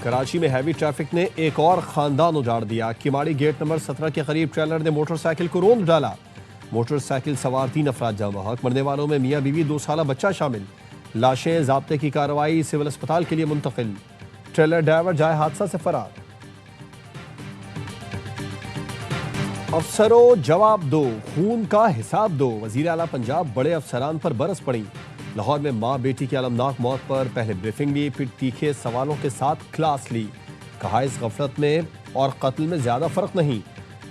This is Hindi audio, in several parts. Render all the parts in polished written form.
कराची में हैवी ट्रैफिक ने एक और खानदान उजाड़ दिया। किमाड़ी गेट नंबर 17 के करीब ट्रेलर ने मोटरसाइकिल को रोंद डाला। मोटरसाइकिल सवार 3 अफराद जाँ बहक, मरने वालों में मियाँ बीवी 2 साला बच्चा शामिल। लाशें ज़ाब्ते की कार्रवाई, सिविल अस्पताल के लिए मुंतकिल। ट्रेलर ड्राइवर जाए हादसा से फरार। अफसरों जवाब दो, खून का हिसाब दो। वजीर आला पंजाब बड़े अफसरान पर बरस पड़ी। लाहौर में मां बेटी की अलमनाक मौत पर पहले ब्रीफिंग ली, फिर तीखे सवालों के साथ क्लास ली। कहा इस गफलत में और कत्ल में ज्यादा फर्क नहीं।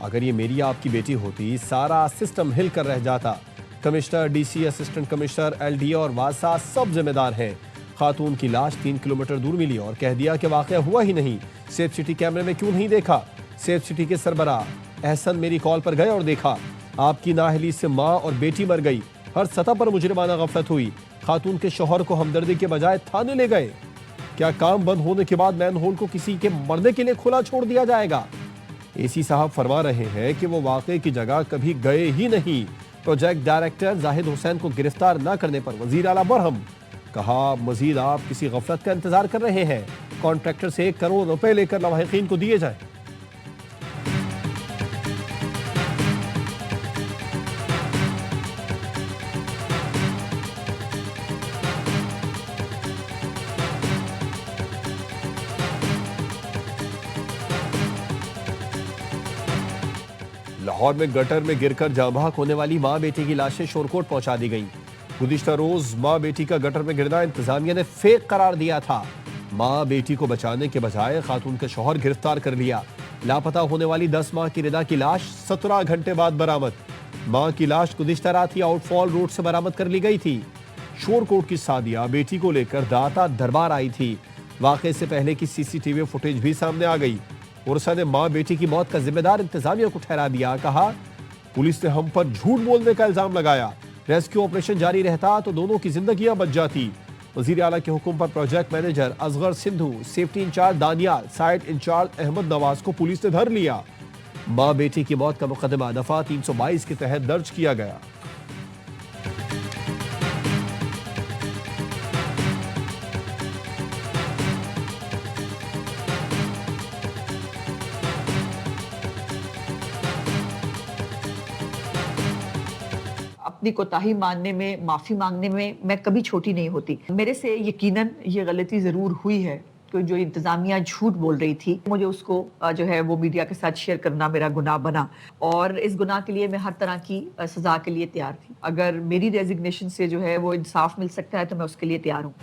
अगर ये मेरी आपकी बेटी होती सारा सिस्टम हिल कर रह जाता। Commissioner, DC, assistant commissioner, LD और वासा सब जिम्मेदार हैं। खातून की लाश 3 किलोमीटर दूर मिली और कह दिया कि वाकया हुआ ही नहीं। सेफ सिटी कैमरे में क्यों नहीं देखा? सेफ सिटी के सरबराह एहसन मेरी कॉल पर गए और देखा। आपकी नाअहली से माँ और बेटी मर गई। हर सतह पर मुजरिमाना गफलत हुई। खातून के शौहर को हमदर्दी के बजाय थाने ले गए। क्या काम बंद होने के बाद मैन होल को किसी के मरने के लिए खुला छोड़ दिया जाएगा? एसी साहब फरमा रहे हैं कि वो वाकई की जगह कभी गए ही नहीं। प्रोजेक्ट डायरेक्टर जाहिद हुसैन को गिरफ्तार न करने पर वजीर आला बरहम। कहा मजीद आप किसी गफलत का इंतजार कर रहे हैं। कॉन्ट्रैक्टर से 1 करोड़ रुपए लेकर लवाहिकीन को दिए जाए। लाहौर में गटर में गिरकर जाँ बहक होने वाली मां बेटी की लाशें शोरकोट पहुंचा दी गईं। गुज़िश्ता रोज मां बेटी का गटर में गिरना इंतजामिया ने फेक करार दिया था। मां बेटी को बचाने के बजाय खातून के शौहर गिरफ्तार कर लिया। लापता होने वाली 10 माह की रिदा की लाश 17 घंटे बाद बरामद। मां की लाश गुज़िश्ता रात ही आउटफॉल रोड से बरामद कर ली गई थी। शोरकोट की सादिया बेटी को लेकर दाता दरबार आई थी। वाकये से पहले की सीसीटीवी फुटेज भी सामने आ गई। उर्सा ने मां बेटी की मौत का जिम्मेदार इंतजामिया को ठहरा दिया। कहा पुलिस ने हम पर झूठ बोलने का इल्जाम लगाया। रेस्क्यू ऑपरेशन जारी रहता तो दोनों की जिंदगियां बच जाती। वजीर आला के हुक्म पर project manager Asghar Sindhu, safety incharge Daniyal, site incharge Ahmed Nawaz को पुलिस ने धर लिया। मां बेटी की मौत का मुकदमा दफा 322 के तहत दर्ज किया गया। अपनी कोताही मानने में, माफी मांगने में मैं कभी छोटी नहीं होती। मेरे से यकीनन ये गलती जरूर हुई है कि जो इंतजामिया झूठ बोल रही थी, मुझे उसको जो है वो मीडिया के साथ शेयर करना मेरा गुनाह बना और इस गुनाह के लिए मैं हर तरह की सजा के लिए तैयार थी। अगर मेरी रेजिग्नेशन से जो है वो इंसाफ मिल सकता है तो मैं उसके लिए तैयार हूँ।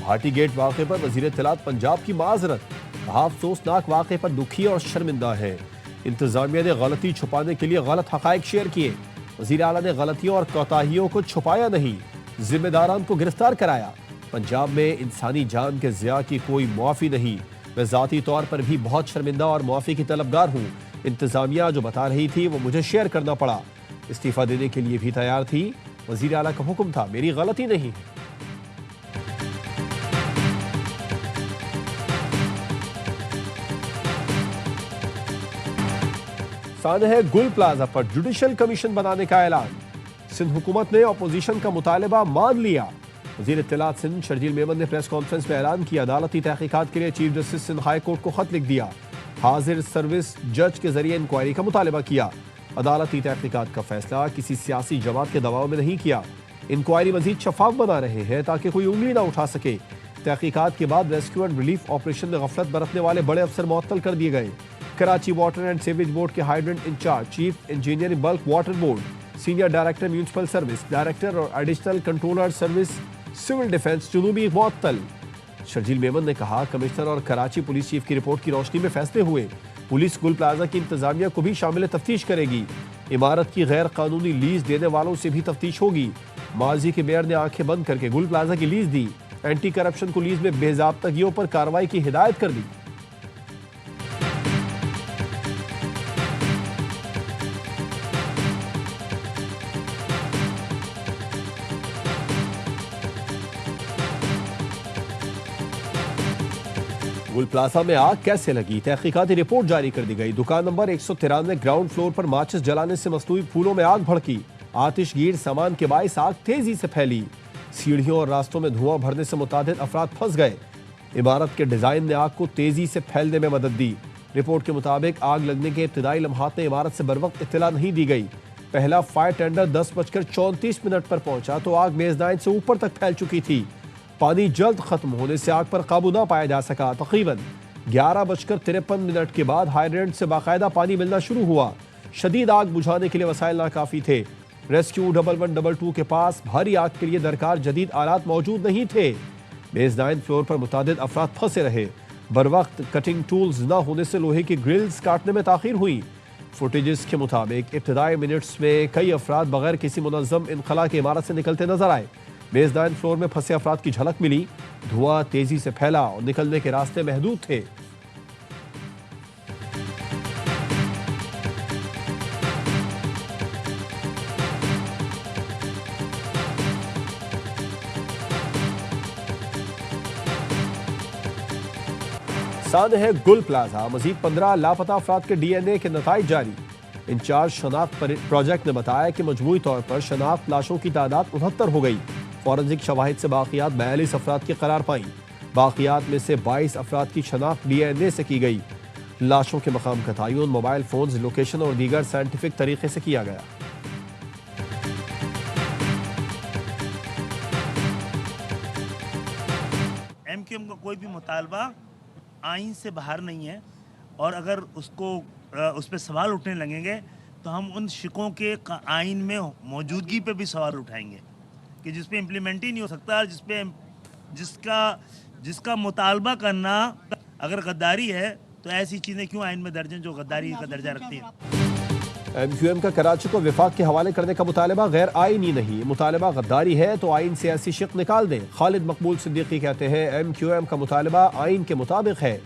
भाटी गेट वाक़े पर वज़ीर इत्तलात पंजाब की माजरत। कहा अफसोसनाक वाक़े पर दुखी और शर्मिंदा है। इंतजामिया ने गलती छुपाने के लिए गलत हक़ाइक़ शेयर किए। वज़ीर आला ने गलतियों और कोताहियों को छुपाया नहीं, जिम्मेदारान को गिरफ्तार कराया। पंजाब में इंसानी जान के ज़िया की कोई मुआफ़ी नहीं। मैं ज़ाती तौर पर भी बहुत शर्मिंदा और मुआफ़ी की तलबगार हूँ। इंतजामिया जो बता रही थी वो मुझे शेयर करना पड़ा। इस्तीफ़ा देने के लिए भी तैयार थी। वज़ीर आला का हुक्म था, मेरी गलती नहीं है। सानह गुल प्लाजा पर जुडिशल कमीशन बनाने का ऐलान। सिंध हुकूमत ने अपोजिशन का मुतालबा मान लिया। वज़ीर इत्तलात सिंध शर्जील मेमन ने प्रेस कॉन्फ्रेंस में ऐलान किया, अदालती तहकीकात के लिए chief justice Sindh high court को खत लिख दिया। हाजिर सर्विस जज के जरिए इंक्वायरी का मुतालबा किया। अदालती तहकीकात का फैसला किसी सियासी जमात के दबाव में नहीं किया। इंक्वायरी मजीद शफाफ बना रहे हैं ताकि कोई उंगली ना उठा सके। तहकीकात के बाद रेस्क्यू एंड रिलीफ ऑपरेशन में गफलत बरतने वाले बड़े अफसर मुअत्तल कर दिए गए। Karachi water and sewage board के hydrant incharge, chief engineer bulk water board, senior director municipal service, director और additional controller service civil defence जुनूबी मुअत्तल। शर्जील मेमन ने कहा कमिश्नर और कराची पुलिस चीफ की रिपोर्ट की रोशनी में फैसले हुए। पुलिस गुल प्लाजा की इंतजामिया को भी शामिल तफ्तीश करेगी। इमारत की गैर कानूनी लीज देने वालों से भी तफ्तीश होगी। माजी के मेयर ने आंखें बंद करके गुल प्लाजा की लीज दी। एंटी करप्शन को लीज में बेजाब्तगियों पर कार्रवाई की हिदायत कर दी। गुल प्लाजा में आग कैसे लगी, तहकीकाती रिपोर्ट जारी कर दी गई। दुकान नंबर 193 ग्राउंड फ्लोर पर माचिस जलाने से मसनूई फूलों में आग भड़की। आतिशगीर सामान के बाइस आग तेजी से फैली। सीढ़ियों और रास्तों में धुआं भरने से मुतादिद अफराद फंस गए। इमारत के डिजाइन ने आग को तेजी से फैलने में मदद दी। रिपोर्ट के मुताबिक आग लगने के इब्तिदाई लम्हात में इमारत से बरवक्त इत्तला नहीं दी गई। पहला फायर टेंडर 10:34 पर पहुंचा तो आग मेजदाइन से ऊपर तक फैल चुकी थी। पानी जल्द खत्म होने से आग पर काबू न पाया जा सका। तकरीबन 11:53 के बाद हाइड्रेंट से बाकायदा पानी मिलना शुरू हुआ। शदीद आग बुझाने के लिए वसाइल नाकाफी थे। रेस्क्यू 1122 के पास भारी आग के लिए दरकार जदीद आलात मौजूद नहीं थे। मेजदाइन फ्लोर पर मुतादिद अफराद फंसे रहे। बरवक्त कटिंग टूल्स न होने से लोहे की ग्रिल्स काटने में ताखीर हुई। फुटेजेस के मुताबिक इब्तिदाई मिनट्स में कई अफराद बगैर किसी मुनज़्ज़म इनखला की इमारत से निकलते नजर आए। मेजदाइन फ्लोर में फंसे अफराद की झलक मिली। धुआं तेजी से फैला और निकलने के रास्ते महदूद थे। सामने है गुल प्लाजा। मजीद 15 लापता अफराद के DNA के नताइज जारी। इंचार्ज शनाख्त प्रोजेक्ट ने बताया कि मजमूई तौर पर शनाख्त लाशों की तादाद 69 हो गई। फॉरेंसिक शवाहिद से बाकियात 42 अफराद की करार पाई। बाकियात में से 22 अफराद की शनाख्त DNA से की गई। लाशों के मकाम का तयन मोबाइल फोन, लोकेशन और दीगर साइंटिफिक तरीके से किया गया। MQM का कोई भी मुतालबा आइन से बाहर नहीं है, और अगर उस पर सवाल उठने लगेंगे तो हम उन शिकों के आइन में मौजूदगी पे भी सवाल उठाएंगे कि जिस पे इम्प्लीमेंट ही नहीं हो सकता, जिसका मुतालबा करना अगर गद्दारी है तो ऐसी चीज़ें क्यों आइन में दर्ज हैं जो गद्दारी का दर्जा रखती हैं। MQM का कराची को विफाक के हवाले करने का मुतालबा गैर आइनी नहीं, मुतालबा गद्दारी है तो आइन से ऐसी शिक निकाल दें। खालिद मकबूल सिद्दीकी कहते हैं MQM का मुतालबा आइन के मुताबिक है।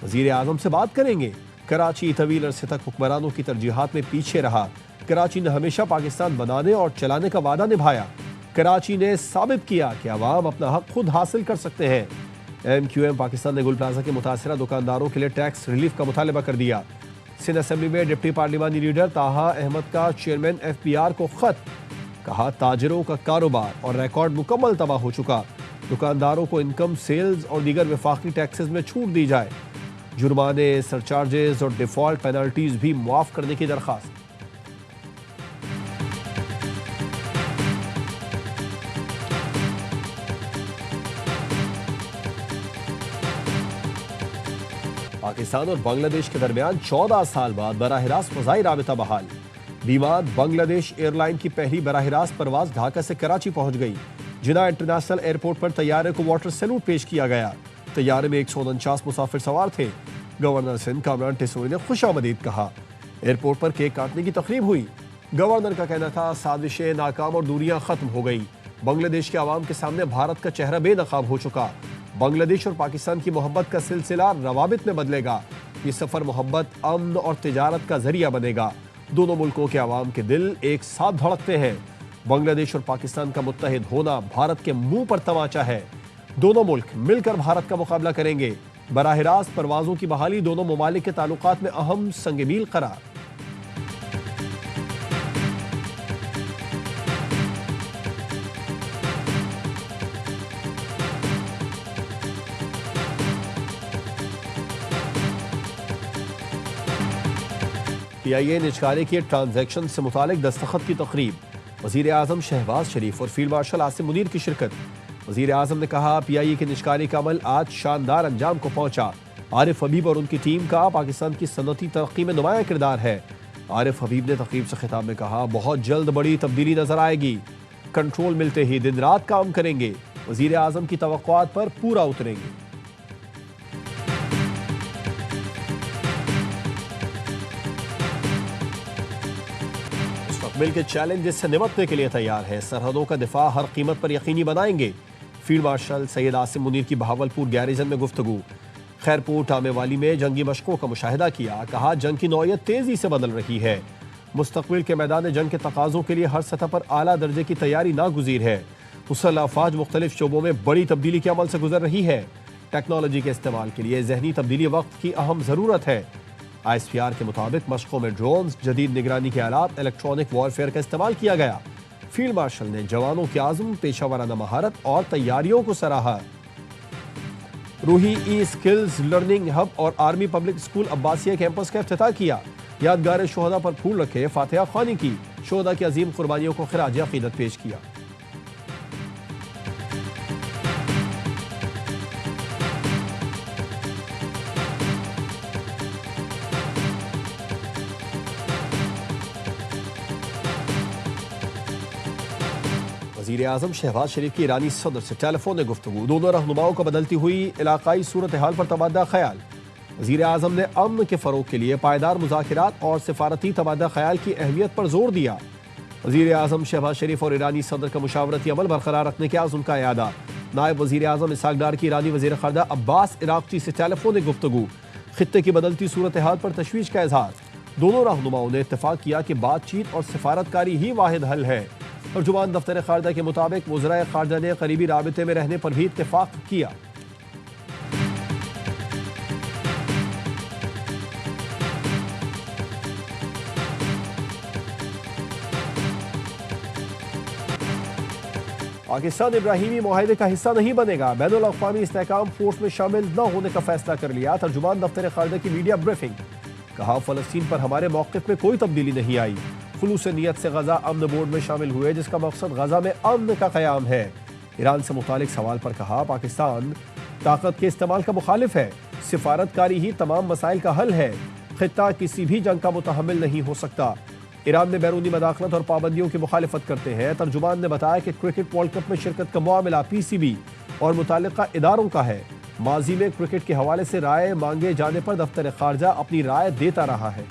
वज़ीर आज़म से बात करेंगे। कराची तवील अरसे तक हुक्मरानों की तरजीहात में पीछे रहा। कराची ने हमेशा पाकिस्तान बनाने और चलाने का वादा निभाया। कराची ने साबित किया कि अवाम अपना हक खुद हासिल कर सकते हैं। MQM पाकिस्तान ने गुल प्लाजा के मुतासरा दुकानदारों के लिए टैक्स रिलीफ का मुतालबा कर दिया। सिंध असेंबली में डिप्टी पार्लिमानी लीडर ताहा अहमद का चेयरमैन FPR को खत। कहा ताजरों का कारोबार और रिकॉर्ड मुकम्मल तबाह हो चुका। दुकानदारों को इनकम, सेल्स और दीगर वफाकी टैक्सेस में छूट दी जाए। जुर्माने, सरचार्जेस और डिफॉल्ट पेनल्टीज भी मुआफ करने की दरख्वास्त। पाकिस्तान और बांग्लादेश के दरमियान 14 साल बाद बराह रास्त फ़ज़ाई राबिता बहाल। विमान बांग्लादेश एयरलाइन की पहली बराह रास्त परवाज ढाका से कराची पहुंच गई। जिना इंटरनेशनल एयरपोर्ट पर तैयारे को वाटर सैल्यूट पेश किया गया। तैयारे में 149 मुसाफिर सवार थे। गवर्नर सिंध कामरान टिसोरी ने खुशामदीद कहा। एयरपोर्ट पर केक काटने की तकरीब हुई। गवर्नर का कहना था साजिशें नाकाम और दूरियां खत्म हो गई। बांग्लादेश के आवाम के सामने भारत का चेहरा बेनकाब हो चुका। बांग्लादेश और पाकिस्तान की मोहब्बत का सिलसिला रवाबित में बदलेगा। ये सफर मोहब्बत, अमन और तिजारत का जरिया बनेगा। दोनों मुल्कों के आवाम के दिल एक साथ धड़कते हैं। बांग्लादेश और पाकिस्तान का मुत्तहिद होना भारत के मुंह पर तमाचा है। दोनों मुल्क मिलकर भारत का मुकाबला करेंगे। बराह रास्त परवाजों की बहाली दोनों ममालिक के ताल्लुकात में अहम संग-मील करार। PIA ने जारी किए ट्रांजैक्शन से मुतालिक दस्तखत की तकरीब। वज़ीर आज़म शहबाज शरीफ और फील्ड मार्शल आसिम मुनीर की शिरकत। वज़ीर आज़म ने कहा PIA के निष्कारी का अमल आज शानदार अंजाम को पहुंचा। आरिफ हबीब और उनकी टीम का पाकिस्तान की सनती तरक्की में नुमाया किरदार है। आरिफ हबीब ने तकरीब से खिताब में कहा बहुत जल्द बड़ी तब्दीली नजर आएगी। कंट्रोल मिलते ही दिन रात काम करेंगे। वज़ीर आज़म की तवक्कुआत पर पूरा उतरेंगे। मुस्तक़बिल के चैलेंजेस से निपटने के लिए तैयार है। सरहदों का दिफा हर कीमत पर यकीनी बनाएंगे। फील्ड मार्शल सैयद आसिम मुनीर की बहावलपुर गैरिजन में गुफ्तगू। खैरपुर टामेवाली में जंगी मशकों का मुशाहिदा किया। कहा जंग की नौयत तेजी से बदल रही है। मुस्तक़बिल के मैदान जंग के तकाज़ों के लिए हर सतह पर आला दर्जे की तैयारी नागुज़ीर है। मुसल्लह अफ़वाज मुख्तलिफ शोबों में बड़ी तब्दीली के अमल से गुजर रही है। टेक्नोलॉजी के इस्तेमाल के लिए जहनी तब्दीली वक्त की अहम ज़रूरत है। ISPR के मुताबिक मशकों में ड्रोन्स, जदीद निगरानी के आलात, इलेक्ट्रॉनिक वॉरफेयर का इस्तेमाल किया गया। फील्ड मार्शल ने जवानों की आज़म, पेशा वाराना महारत और तैयारियों को सराहा। रूही ई स्किल्स लर्निंग हब और army public school Abbasiya campus का इफ्तिताह किया। यादगार शोहदा पर फूल रखे, फातिहा ख्वानी की, शोहदा की अजीम कुर्बानियों को खिराज अकीदत पेश किया। वज़ीर आज़म शहबाज शरीफ की ईरानी सदर से टेलीफोन गुफ्तगू, दोनों रहनुमाओं को बदलती हुई इलाकाई सूरत हाल पर तबादला ख्याल। वज़ीर आज़म ने अमन के फ़रोग के लिए पायदार मुज़ाकिरात और सिफारती तबादला ख्याल की अहमियत पर जोर दिया। वज़ीर आज़म शहबाज शरीफ और ईरानी सदर का मुशावरती अमल बरकरार रखने के आज़म का यादा। नायब वज़ीर आज़म इसहाक डार की ईरानी वज़ीर ख़ारजा अब्बास इराक़ची से टेलीफोन गुफ्तगू, खित्ते की बदलती सूरत हाल पर तशवीश का इजहार। दोनों रहनुमाओं ने इत्तफाक किया कि बातचीत और सिफारतकारी ही वाहिद हल है। तर्जुमान दफ्तर खारजा के मुताबिक वज़राए खारजा ने करीबी राबिते में रहने पर भी इत्तफाक किया। पाकिस्तान इब्राहीमी मुआहदे का हिस्सा नहीं बनेगा, बैनुल अक़वामी इस्तेहकाम फोर्स में शामिल न होने का फैसला कर लिया। तर्जुमान दफ्तर खारजा की मीडिया ब्रीफिंग, कहा फ़लस्तीन पर हमारे मौक़िफ़ में कोई तब्दीली नहीं आई। खुलूस नियत से गजा अमन बोर्ड में शामिल हुए, जिसका मकसद गजा में अमन का क़याम है। ईरान से मुतालिक सवाल पर कहा, पाकिस्तान ताकत के इस्तेमाल का मुखालिफ है, सिफारतकारी ही तमाम मसाइल का हल है, खित्ता किसी भी जंग का मुतहम्मिल नहीं हो सकता। ईरान में बैरूनी मदाखलत और पाबंदियों की मुखालिफत करते हैं। तर्जुमान ने बताया कि क्रिकेट वर्ल्ड कप में शिरकत का मामला PCB और मुताल्लिका इदारों का है। माजी में क्रिकेट के हवाले से राय मांगे जाने पर दफ्तर खारजा अपनी राय देता रहा है।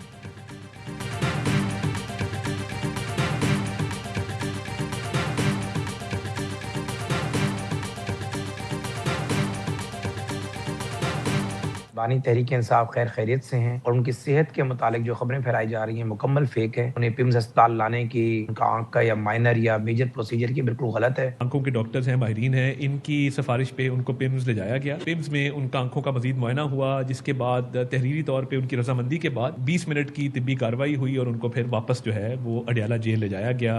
बानी तहरीक इंसाफ खैर खैरियत से हैं और उनकी सेहत के मुतालिक जो खबरें फैलाई जा रही हैं मुकम्मल फेक है। उन्हें पिम्स अस्पताल लाने की उनका आंख का या माइनर या मेजर प्रोसीजर की बिल्कुल गलत है। आंखों के डॉक्टर्स हैं, माहिरीन हैं, इनकी सिफारिश पे उनको पिम्स ले जाया गया। पिम्स में उनका आंखों का मजीद मुआयना हुआ, जिसके बाद तहरीरी तौर पर उनकी रजामंदी के बाद 20 मिनट की तिब्बी कार्रवाई हुई और उनको फिर वापस जो है वो अडियाला जेल ले जाया गया।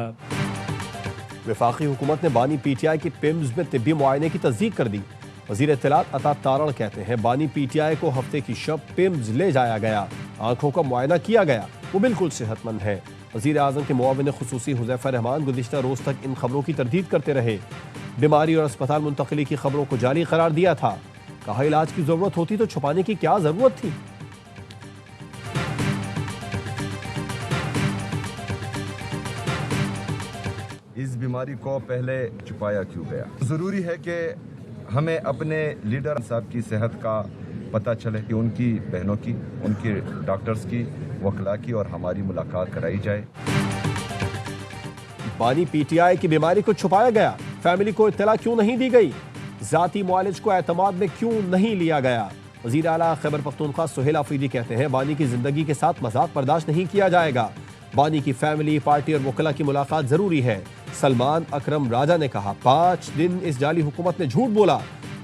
वफाकी हुकूमत ने बानी PTI की पिम्स में तिब्बी मुआयने की तस्दीक कर दी। वज़ीर इत्तलात अता तारण कहते हैं, बानी PTI को हफ्ते की शब पिम्स ले जाया गया, आंखों का मुआयना किया गया, वो बिल्कुल सेहतमंद है। वज़ीर आज़म के मुआविन खुसूसी हुज़ैफ़ा रहमान गुज़िश्ता रोज़ तक इन खबरों की तरदीद करते रहे। बीमारी और अस्पताल मुंतकिली की खबरों को जाली करार दिया था। कहा, इलाज की ज़रूरत होती तो छुपाने की क्या ज़रूरत थी। इस बीमारी को पहले छुपाया क्यों गया? ज़रूरी है कि हमें अपने लीडर साहब की सेहत का पता चले कि उनकी बहनों की, उनके डॉक्टर्स की, वकला की और हमारी मुलाकात कराई जाए। बानी PTI की बीमारी को छुपाया गया, फैमिली को इत्तला क्यों नहीं दी गई, जाती मुआलिज को एतमाद में क्यों नहीं लिया गया। वज़ीर आला खैबर पख्तूनख्वा सुहेल आफरीदी कहते हैं, बानी की जिंदगी के साथ मजाक बर्दाश्त नहीं किया जाएगा। बानी की फैमिली, पार्टी और वकला की मुलाकात जरूरी है। सलमान अकरम राजा ने कहा, 5 दिन इस जाली हुकूमत ने झूठ बोला,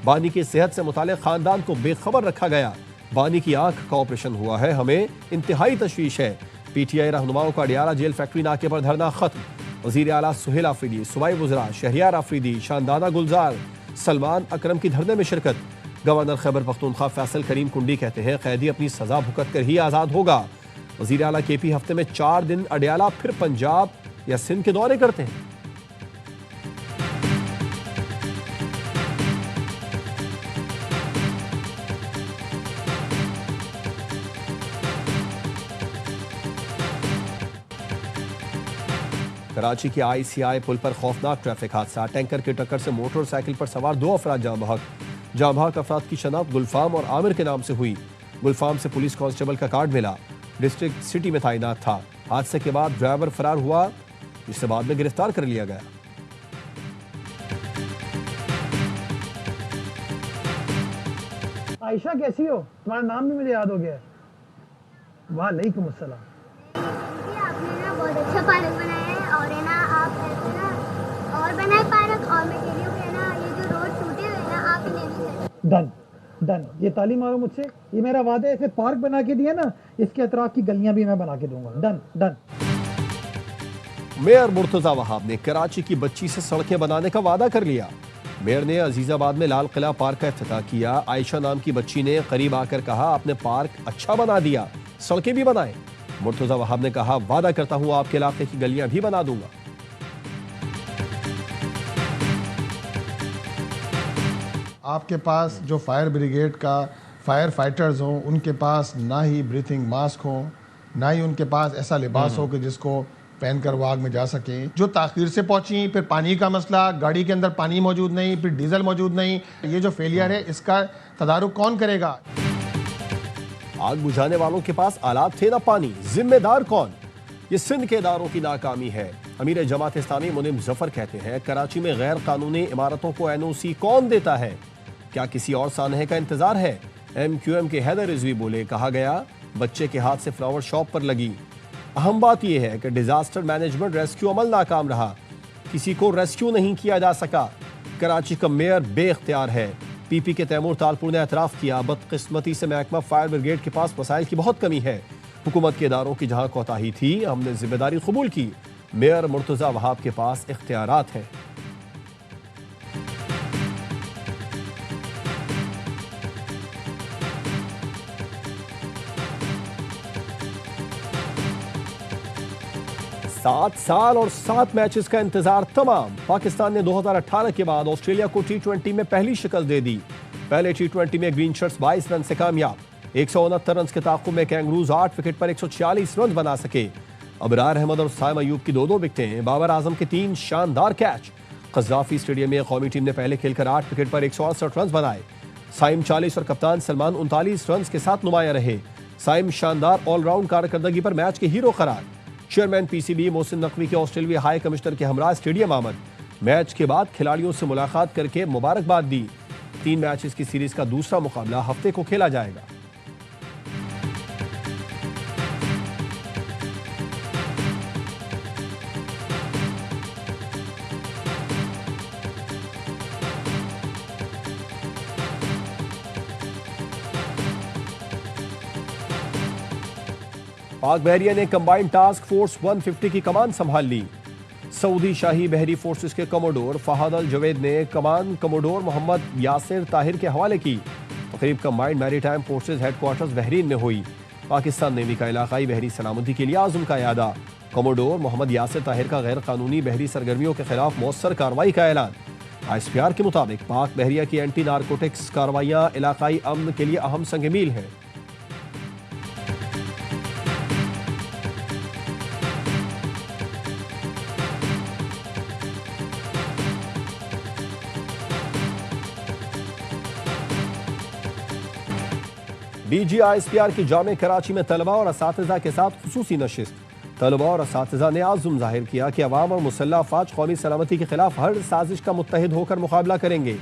बानी की सेहत से मुतालिक खानदान को बेखबर रखा गया। बानी की आंख का ऑपरेशन हुआ है, हमें इंतहाई तशवीश है। PTI रहनुमाओं का अडियाला जेल फैक्ट्री नाके पर धरना खत्म। वज़ीर आला सुहेल आफरीदी, सूबाई वज़रा शहरियार आफरीदी, शानदाना गुलजार, सलमान अकरम की धरने में शिरकत। गवर्नर खैबर पख्तूनख्वा फैसल करीम कुंडी कहते हैं, कैदी अपनी सजा भुगत कर ही आज़ाद होगा। वज़ीर आला KP हफ्ते में 4 दिन अडियाला फिर पंजाब या सिंध के दौरे करते हैं। कराची के ICI पुल पर खौफनाक ट्रैफिक हादसा, टैंकर की टक्कर से मोटरसाइकिल पर सवार 2 अफराद जाँ बहक। जाँ बहक अफराद की शनाख्त गुलफाम और आमिर के नाम से हुई। गुलफाम से पुलिस कांस्टेबल का कार्ड मिला, डिस्ट्रिक्ट सिटी में तैनात था। हादसे के बाद ड्राइवर फरार हुआ, जिसे बाद में गिरफ्तार कर लिया गया। आयशा कैसी हो? तुम्हारा नाम भी मुझे याद हो गया। वालेकुम अस्सलाम। आपने ना बहुत अच्छा पार्क बनाया है और है ना आप ऐसे ना और बनाए पार्क और मैं कह रही हूँ कि ना ये जो रोड टूटे हुए ना आप इन्हें भी करें। डन डन, ये तालीम मारो मुझसे, ये मेरा वादा है। ऐसे पार्क बना के दिया ना, इसके अतराफ की गलियां भी मैं बना के दूंगा। Done done. Mayor Murtaza Wahab ने कराची की बच्ची से सड़कें बनाने का वादा कर लिया। मेयर ने अजीजाबाद में लाल किला पार्क का इफ्तिताह किया। आयशा नाम की बच्ची ने करीब आकर कहा, आपने पार्क अच्छा बना दिया, सड़कें भी बनाए। मुर्तजा वहाब ने कहा, वादा करता हूं आपके इलाके की गलियां भी बना दूंगा। आपके पास जो फायर ब्रिगेड का फायर फाइटर्स हों, उनके पास ना ही ब्रीथिंग मास्क हो, ना ही उनके पास ऐसा लिबास हो कि जिसको पहनकर वो आग में जा सकें। जो ताखीर से पहुंची, फिर पानी का मसला, गाड़ी के अंदर पानी मौजूद नहीं, फिर डीजल मौजूद नहीं, ये जो फेलियर है इसका तदारुक कौन करेगा? आग बुझाने वालों के पास आलात थे ना पानी, जिम्मेदार कौन? ये सिंध के इदारों की नाकामी है। अमीर जमात इस्लामी मुनीम जफर कहते हैं, कराची में गैर कानूनी इमारतों को NOC कौन देता है? क्या किसी और सानहे का इंतजार है? MQM के हैदर रिजवी बोले, कहा गया बच्चे के हाथ से फ्लावर शॉप पर लगी। अहम बात यह है कि डिजास्टर मैनेजमेंट रेस्क्यू अमल नाकाम रहा, किसी को रेस्क्यू नहीं किया जा सका। कराची का मेयर बेख्तियार है। PP के तैमूर तालपुर ने एतराफ़ किया, बदकिस्मती से महकमा फायर ब्रिगेड के पास वसाइल की बहुत कमी है। हुकूमत के इदारों की जहां कोताही थी, हमने जिम्मेदारी कबूल की। मेयर मुर्तजा वहाब के पास इख्तियारात हैं। सात साल और 7 मैचेस का इंतजार तमाम। पाकिस्तान ने 2018 के बाद ऑस्ट्रेलिया को T20 में पहली शिकस्त दे दी। पहले T20 में ग्रीन शर्ट्स 22 रन से कामयाब। 169 रन के ताक़ुब में कैंगरूज 8 विकेट पर 146 रन बना सके। अबरार अहमद और साइम अयूब की 2-2 विकेटें, बाबर आजम के 3 शानदार कैच। क़ज़ाफ़ी स्टेडियम में कौमी टीम ने पहले खेलकर 8 विकेट पर 168 रन बनाए। साइम 40 और कप्तान सलमान 39 रन के साथ नुमाया रहे। साइम शानदार ऑलराउंड कारकर्दगी पर मैच के हीरो करार। चेयरमैन PCB मोहसिन नकवी के ऑस्ट्रेलिया हाई कमिश्नर के हमरा स्टेडियम आमद। मैच के बाद खिलाड़ियों से मुलाकात करके मुबारकबाद दी। 3 मैचेस की सीरीज का दूसरा मुकाबला हफ्ते को खेला जाएगा। पाक बहरिया ने कंबाइंड टास्क फोर्स 150 की कमान संभाल ली। सऊदी शाही बहरी फोर्सेस के कमोडोर फहद अल जवेद ने कमान कमोडोर मोहम्मद यासिर ताहिर के हवाले की। तकरीब combined maritime forces headquarters Bahrain में हुई। पाकिस्तान नेवी का इलाकाई बहरी सलामती के लिए आज़म का यादा। कमोडोर मोहम्मद यासिर ताहिर का गैर कानूनी बहरी सरगर्मियों के खिलाफ मौसर कार्रवाई का ऐलान। ISPR के मुताबिक पाक बहरिया की एंटी नारकोटिक्स कार्रवाइयाँ इलाकाई अमन के लिए अहम संग मील हैं। DG ISPR की जामे कराची में तलबा और असातिज़ा के साथ खुसूसी नशिस्त। तलबा और असातिज़ा ने आज़म जाहिर किया कि अवाम और मुसल्लह अफवाज कौमी सलामती के खिलाफ हर साजिश का मुत्तहिद होकर मुकाबला करेंगे।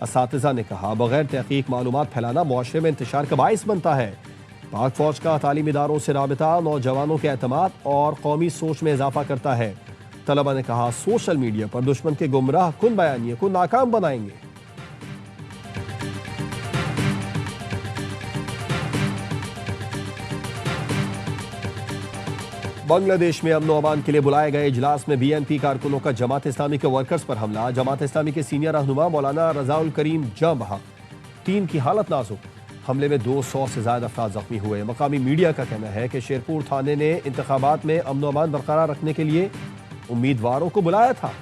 असातिज़ा ने कहा, बगैर तहकीक मालूमात फैलाना मुआशरे में इंतशार का बाइस बनता है। पाक फौज का तालीमी इदारों से राबिता नौजवानों के एतमाद और कौमी सोच में इजाफा करता है। तलबा ने कहा, सोशल मीडिया पर दुश्मन के गुमराह कुन बयानिए को नाकाम बनाएंगे। बांग्लादेश में अमन अमान के लिए बुलाए गए इजलास में BNP कारकुनों का जमात इस्लामी के वर्कर्स पर हमला। जमात इस्लामी के सीनियर रहनुमा मौलाना रजाउल करीम जां बहक, 3 की हालत नाजुक। हमले में 200 से ज्यादा अफराद जख्मी हुए। मकामी मीडिया का कहना है कि शेरपुर थाने ने इंतखाबात में अमन अमान बरकरार रखने के लिए उम्मीदवारों को बुलाया था।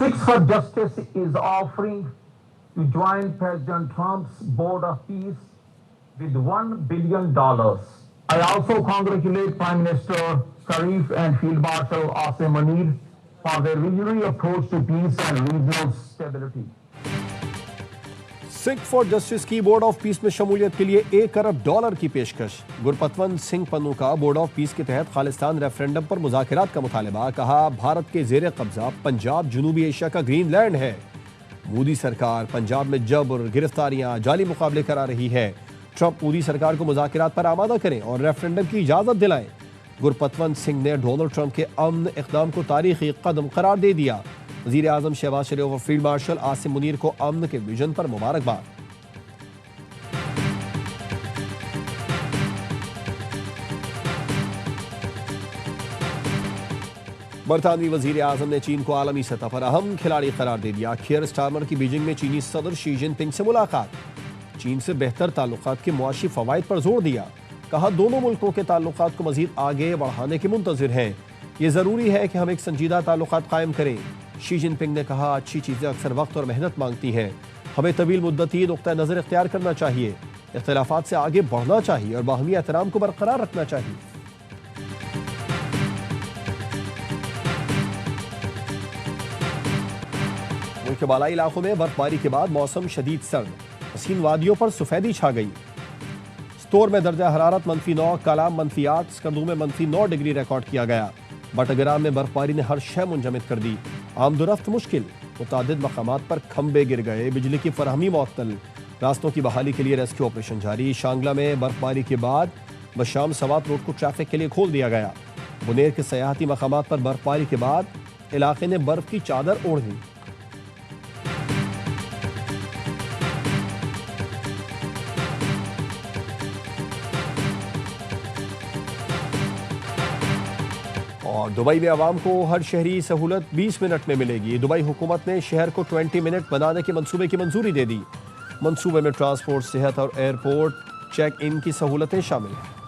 Six for Justice is offering to join President Trump's Board of Peace with $1 billion. I also congratulate Prime Minister Sharif and Field Marshal Asim Munir for their visionary approach to peace and regional stability. Sikh for justice की बोर्ड ऑफ पीस में शमूलियत के लिए $1 अरब की पेशकश। गुरपतवंत सिंह पन्नू का बोर्ड ऑफ पीस के तहत खालिस्तान रेफरेंडम पर मुज़ाकरात का मुतालबा। कहा, भारत के ज़ेर कब्जा पंजाब जनूबी एशिया का ग्रीनलैंड है। मोदी सरकार पंजाब में जबर, गिरफ्तारियां, जाली मुकाबले करा रही है। ट्रंप मोदी सरकार को मुज़ाकरात पर आमादा करें और रेफरेंडम की इजाज़त दिलाएं। गुरपतवंत सिंह ने डोनाल्ड ट्रंप के अमन इक़दाम को तारीखी कदम करार दे दिया। वज़ीर आज़म शहबाज शरीफ और फील्ड मार्शल आसिम मुनीर को अमन के विजन पर मुबारकबाद। बरतानवी वजीर आजम ने चीन को आलमी सतह पर अहम खिलाड़ी करार दे दिया। खीर स्टार्मर की बीजिंग में चीनी सदर शी जिनपिंग से मुलाकात, चीन से बेहतर ताल्लुकात के मुआशी फवाइद पर जोर दिया। कहा दोनों मुल्कों के ताल्लुकात को मजीद आगे बढ़ाने के मुंतजिर हैं। ये ज़रूरी है कि हम एक संजीदा ताल्लुकात कायम करें। शी जिनपिंग ने कहा अच्छी चीज़ें अक्सर वक्त और मेहनत मांगती हैं, हमें तवील मुद्दती नुक्ता नज़र इख्तियार करना चाहिए, इख्तिलाफात से आगे बढ़ना चाहिए और बाहमी एहतराम को बरकरार रखना चाहिए। मुल्क के बालाई इलाकों में बर्फबारी के बाद मौसम शदीद सर्द, हसीन वादियों पर सफेदी छा गई। स्तोर में दर्जा हरारत -9, कालाम -8, स्कंदू में -9 डिग्री रिकॉर्ड किया गया। बटग्राम में बर्फबारी ने हर शय मुंजमद कर दी, आमदोरफ्त मुश्किल, मुतादिद मकामात पर खंबे गिर गए, बिजली की फरहमी मुअत्तल, रास्तों की बहाली के लिए रेस्क्यू ऑपरेशन जारी। शांगला में बर्फबारी के बाद बशाम सवात रोड को ट्रैफिक के लिए खोल दिया गया। बुनेर के सयाहती मकामात पर बर्फबारी के बाद इलाके ने बर्फ की चादर ओढ़ ली। और दुबई में आवाम को हर शहरी सहूलत 20 मिनट में मिलेगी। दुबई हुकूमत ने शहर को 20 मिनट बनाने के मंसूबे की मंजूरी दे दी। मंसूबे में ट्रांसपोर्ट, सेहत और एयरपोर्ट चेक इन की सहूलतें शामिल हैं।